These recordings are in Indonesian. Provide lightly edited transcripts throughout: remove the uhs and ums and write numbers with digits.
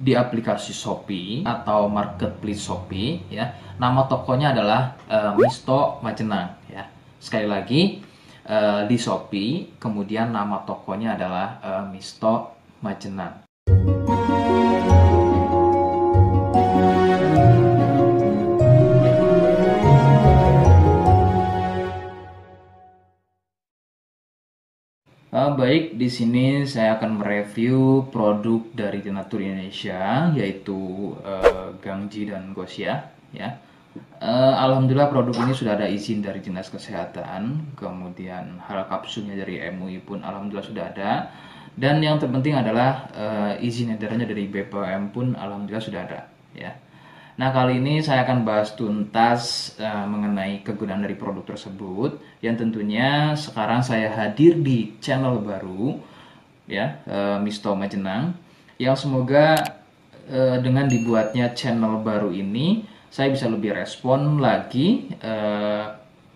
di aplikasi Shopee atau marketplace Shopee ya. Nama tokonya adalah Misto Majenang ya. Sekali lagi di Shopee, kemudian nama tokonya adalah Misto Majenang. Baik, di sini saya akan mereview produk dari Denatur Indonesia, yaitu Gangji dan Gosia. Ya, alhamdulillah produk ini sudah ada izin dari Dinas Kesehatan, kemudian hal kapsulnya dari MUI pun alhamdulillah sudah ada, dan yang terpenting adalah izin edarnya dari BPOM pun alhamdulillah sudah ada. Ya. Nah, kali ini saya akan bahas tuntas mengenai kegunaan dari produk tersebut, yang tentunya sekarang saya hadir di channel baru ya, Misto Majenang, yang semoga dengan dibuatnya channel baru ini saya bisa lebih respon lagi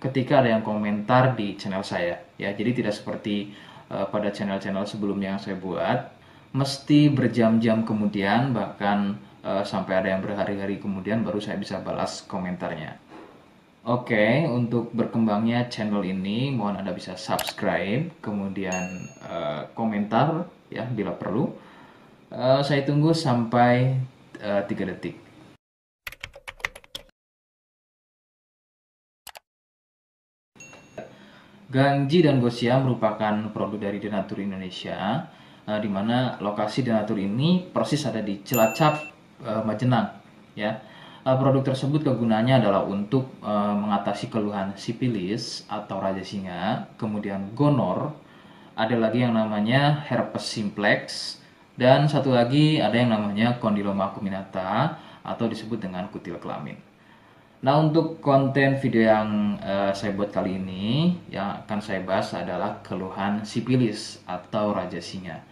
ketika ada yang komentar di channel saya ya. Jadi tidak seperti pada channel-channel sebelumnya yang saya buat, mesti berjam-jam kemudian, bahkan sampai ada yang berhari-hari kemudian baru saya bisa balas komentarnya. Oke, untuk berkembangnya channel ini mohon Anda bisa subscribe, kemudian komentar ya bila perlu. Saya tunggu sampai 3 detik. Gangji dan Gosia merupakan produk dari Denatur Indonesia, di mana lokasi Denatur ini persis ada di Cilacap, Majenang ya. Produk tersebut kegunaannya adalah untuk mengatasi keluhan sipilis atau raja singa, kemudian gonor, ada lagi yang namanya herpes simplex, dan satu lagi ada yang namanya kondiloma acuminata atau disebut dengan kutil kelamin. Nah, untuk konten video yang saya buat kali ini, yang akan saya bahas adalah keluhan sipilis atau raja singa.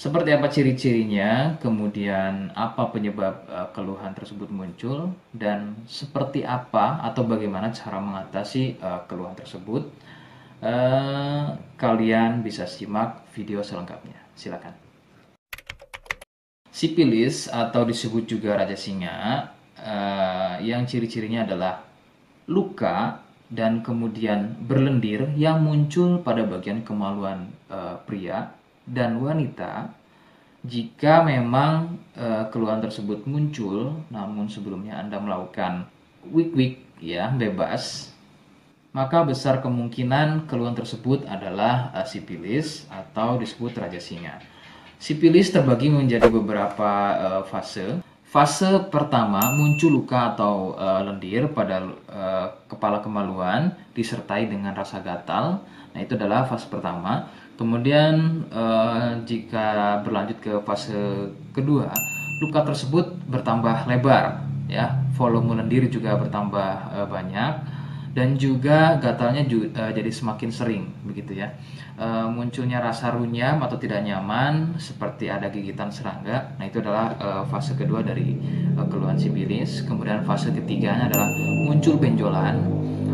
Seperti apa ciri-cirinya, kemudian apa penyebab keluhan tersebut muncul, dan seperti apa atau bagaimana cara mengatasi keluhan tersebut. Kalian bisa simak video selengkapnya. Silakan. Sipilis atau disebut juga raja singa, yang ciri-cirinya adalah luka dan kemudian berlendir yang muncul pada bagian kemaluan pria dan wanita. Jika memang keluhan tersebut muncul namun sebelumnya Anda melakukan wik-wik ya bebas, maka besar kemungkinan keluhan tersebut adalah sipilis atau disebut raja singa. Sipilis terbagi menjadi beberapa fase. Fase pertama, muncul luka atau lendir pada kepala kemaluan disertai dengan rasa gatal. Nah, itu adalah fase pertama. Kemudian jika berlanjut ke fase kedua, luka tersebut bertambah lebar ya, volume lendir juga bertambah banyak, dan juga gatalnya jadi semakin sering begitu ya. Munculnya rasa runyam atau tidak nyaman seperti ada gigitan serangga. Nah, itu adalah fase kedua dari keluhan sipilis. Kemudian fase ketiganya adalah muncul benjolan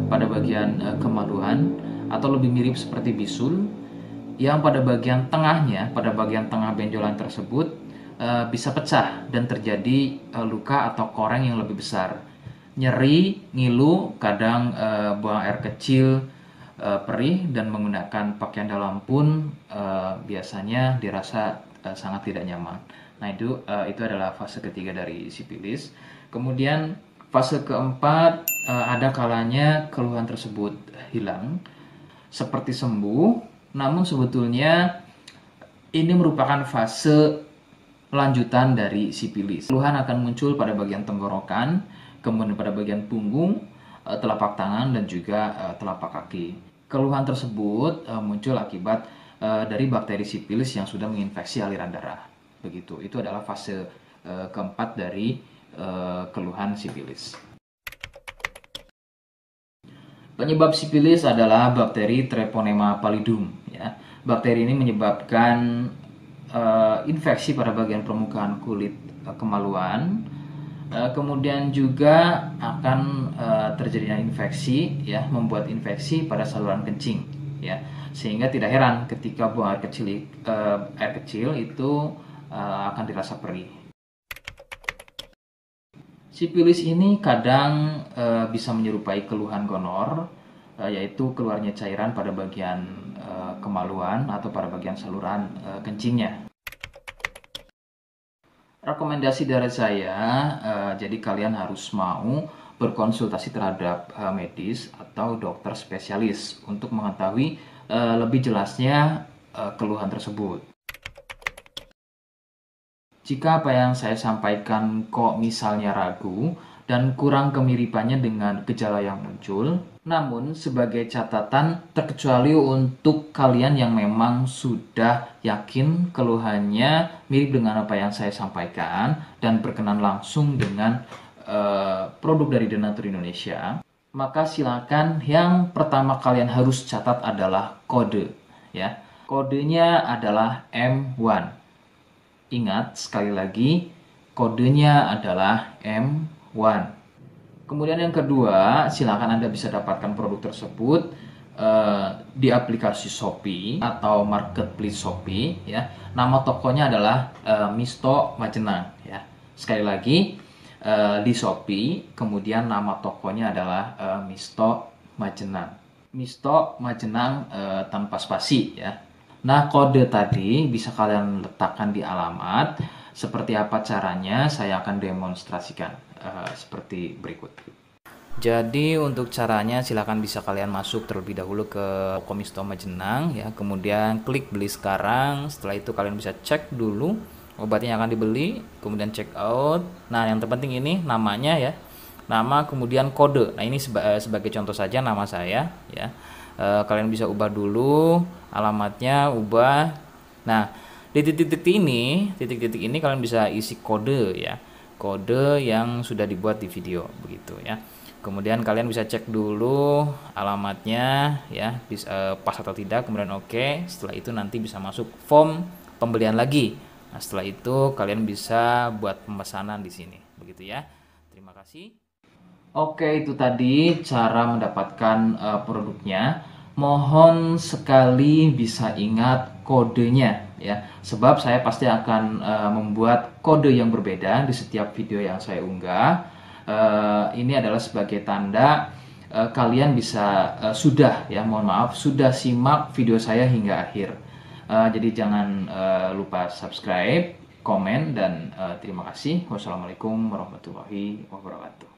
pada bagian kemaluan atau lebih mirip seperti bisul, yang pada bagian tengahnya, pada bagian tengah benjolan tersebut bisa pecah dan terjadi luka atau koreng yang lebih besar. Nyeri, ngilu, kadang buang air kecil, perih, dan menggunakan pakaian dalam pun biasanya dirasa sangat tidak nyaman. Nah, itu adalah fase ketiga dari sipilis. Kemudian fase keempat, ada kalanya keluhan tersebut hilang seperti sembuh, namun sebetulnya ini merupakan fase lanjutan dari sipilis. Keluhan akan muncul pada bagian tenggorokan, kemudian pada bagian punggung, telapak tangan, dan juga telapak kaki. Keluhan tersebut muncul akibat dari bakteri sipilis yang sudah menginfeksi aliran darah. Begitu. Itu adalah fase keempat dari keluhan sipilis. Penyebab sipilis adalah bakteri Treponema pallidum ya. Bakteri ini menyebabkan infeksi pada bagian permukaan kulit kemaluan. Kemudian juga akan terjadinya infeksi ya, membuat infeksi pada saluran kencing ya, sehingga tidak heran ketika buang air kecil itu akan dirasa perih. Sipilis ini kadang bisa menyerupai keluhan gonor, yaitu keluarnya cairan pada bagian kemaluan atau pada bagian saluran kencingnya. Rekomendasi dari saya, jadi kalian harus mau berkonsultasi terhadap medis atau dokter spesialis untuk mengetahui lebih jelasnya keluhan tersebut. Jika apa yang saya sampaikan kok misalnya ragu dan kurang kemiripannya dengan gejala yang muncul, namun sebagai catatan terkecuali untuk kalian yang memang sudah yakin keluhannya mirip dengan apa yang saya sampaikan dan berkenan langsung dengan produk dari Denatur Indonesia, maka silakan yang pertama kalian harus catat adalah kode, ya. Kodenya adalah M1. Ingat sekali lagi, kodenya adalah M1. Kemudian yang kedua, silakan Anda bisa dapatkan produk tersebut di aplikasi Shopee atau marketplace Shopee, ya. Nama tokonya adalah Misto Majenang, ya. Sekali lagi, di Shopee, kemudian nama tokonya adalah Misto Majenang. Misto Majenang tanpa spasi, ya. Nah, kode tadi bisa kalian letakkan di alamat. Seperti apa caranya, saya akan demonstrasikan seperti berikut. Jadi untuk caranya silakan bisa kalian masuk terlebih dahulu ke Misto Majenang, ya. Kemudian klik beli sekarang. Setelah itu kalian bisa cek dulu obatnya yang akan dibeli, kemudian check out. Nah, yang terpenting ini namanya, ya. Nama kemudian kode. Nah, ini sebagai contoh saja nama saya, ya. Kalian bisa ubah dulu alamatnya, ubah. Nah, di titik-titik ini kalian bisa isi kode, ya, kode yang sudah dibuat di video begitu, ya. Kemudian kalian bisa cek dulu alamatnya, ya, bisa pas atau tidak, kemudian oke. Setelah itu nanti bisa masuk form pembelian lagi. Nah, setelah itu kalian bisa buat pemesanan di sini begitu, ya. Terima kasih. Oke, itu tadi cara mendapatkan produknya. Mohon sekali bisa ingat kodenya, ya. Sebab saya pasti akan membuat kode yang berbeda di setiap video yang saya unggah. Ini adalah sebagai tanda kalian bisa sudah, ya, mohon maaf, sudah simak video saya hingga akhir. Jadi jangan lupa subscribe, komen, dan terima kasih. Wassalamualaikum warahmatullahi wabarakatuh.